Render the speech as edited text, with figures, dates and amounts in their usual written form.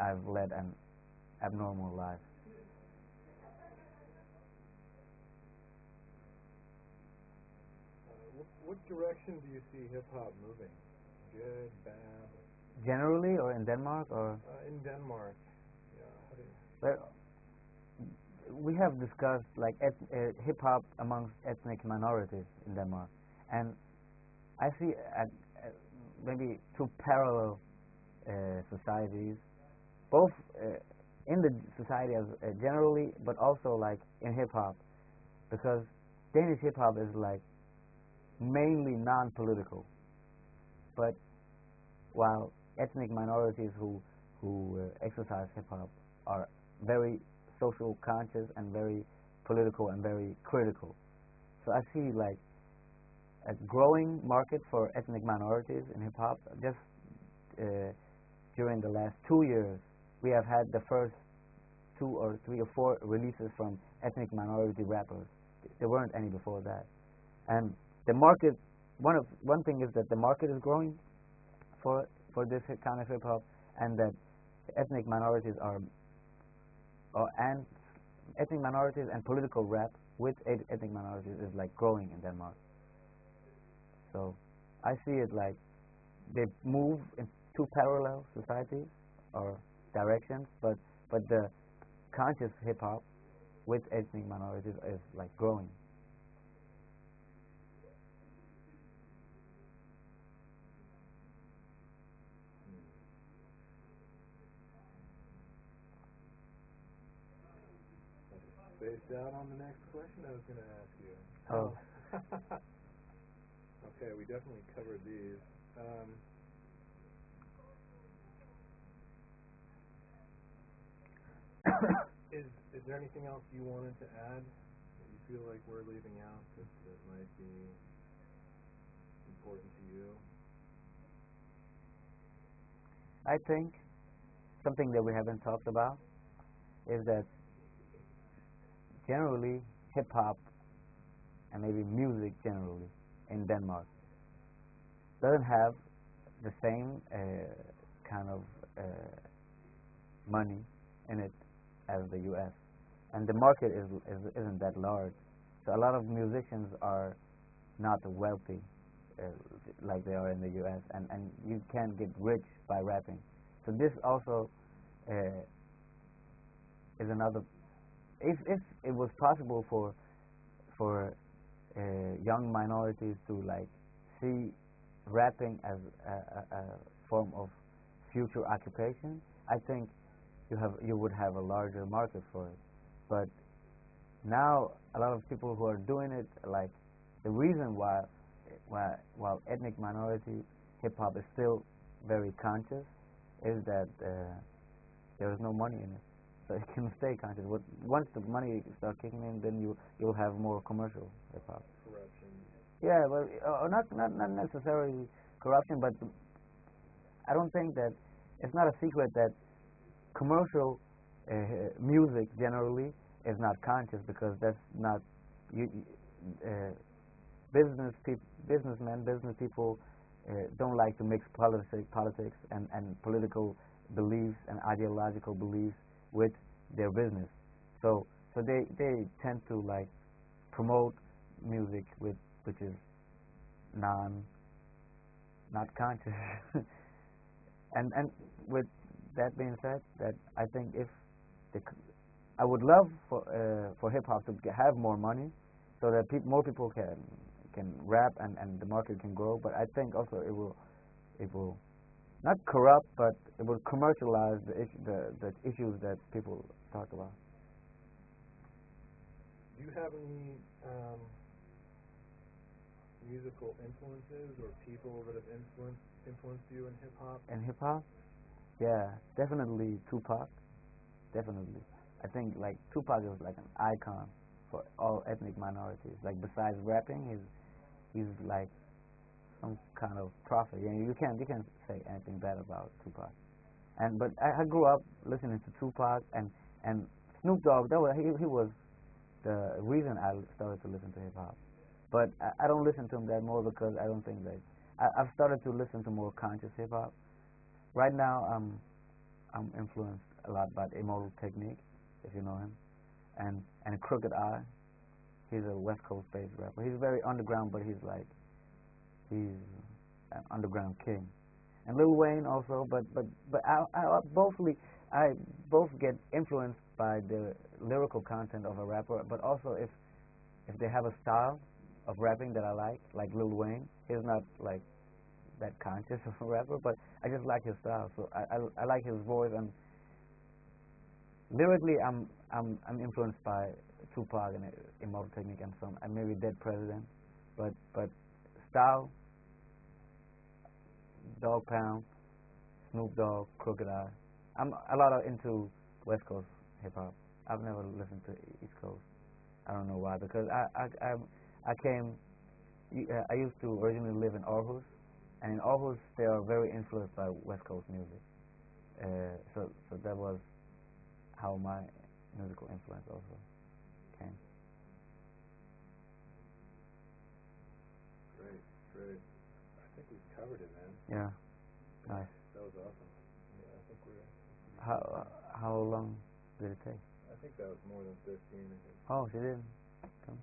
I've led an abnormal life. What direction do you see hip hop moving? Good, bad? Generally, or in Denmark, or In Denmark, yeah. well, we have discussed like hip hop amongst ethnic minorities in Denmark, and I see maybe two parallel societies, both in the society as generally, but also like in hip hop, because Danish hip hop is like mainly non-political, but while ethnic minorities who exercise hip hop are very social conscious and very political and very critical. So I see like a growing market for ethnic minorities in hip hop. Just during the last 2 years, we have had the first 2 or 3 or 4 releases from ethnic minority rappers. There weren't any before that, and the market. One thing is that the market is growing for this kind of hip hop, and that ethnic minorities and ethnic minorities and political rap with ethnic minorities is like growing in Denmark. So I see it like they move in two parallel societies or directions, but the conscious hip hop with ethnic minorities is like growing. Spaced out on the next question I was going to ask you. Oh. Okay, we definitely covered these. Is there anything else you wanted to add that you feel like we're leaving out that might be important to you? I think something that we haven't talked about is that generally hip hop and maybe music generally in Denmark doesn't have the same kind of money in it as the U.S. and the market isn't that large. So a lot of musicians are not wealthy like they are in the U.S. and you can't get rich by rapping. So this also is another. If it was possible for young minorities to like see rapping as a form of future occupation, I think you would have a larger market for it. But now a lot of people who are doing it, like the reason why while ethnic minority hip hop is still very conscious is that there is no money in it, so it can stay conscious. Once the money starts kicking in, then you'll have more commercial hip hop. Corruption. Yeah, well, not necessarily corruption, but I don't think that it's not a secret that commercial music generally is not conscious, because that's not businessmen, business people don't like to mix politics and political beliefs and ideological beliefs with their business. So they tend to like promote music which is not conscious. and with that being said, that I think if I would love for hip hop to have more money, so that more people can rap and the market can grow. But I think also it will not corrupt, but it will commercialize the issues that people talk about. Do you have any musical influences or people that have influenced you in hip hop? In hip hop, yeah, definitely Tupac. Definitely, I think like Tupac is like an icon for all ethnic minorities. Like besides rapping, he's like some kind of prophet. You can't say anything bad about Tupac. But I grew up listening to Tupac and Snoop Dogg. He was the reason I started to listen to hip hop. But I don't listen to him that more, because I don't think that I've started to listen to more conscious hip hop. Right now, I'm influenced a lot by Immortal Technique, if you know him, and Crooked Eye. He's a West Coast based rapper. He's very underground, but he's an underground king. And Lil Wayne also, but I both get influenced by the lyrical content of a rapper, but also if they have a style of rapping that I like Lil Wayne. He's not like that conscious of a rapper, but I just like his style. So I like his voice, and lyrically I'm influenced by Tupac and Immortal Technique and maybe Dead President, but style, Dog Pound, Snoop Dogg, Crooked Eye. I'm a lot into West Coast hip hop. I've never listened to East Coast. I don't know why, because I used to originally live in Aarhus, and in Aarhus they are very influenced by West Coast music. So that was how my musical influence also came. Great. I think we've covered it, man. Yeah. Nice. That was awesome. Yeah, I think we're. How long did it take? I think that was more than 15. Oh, she didn't come.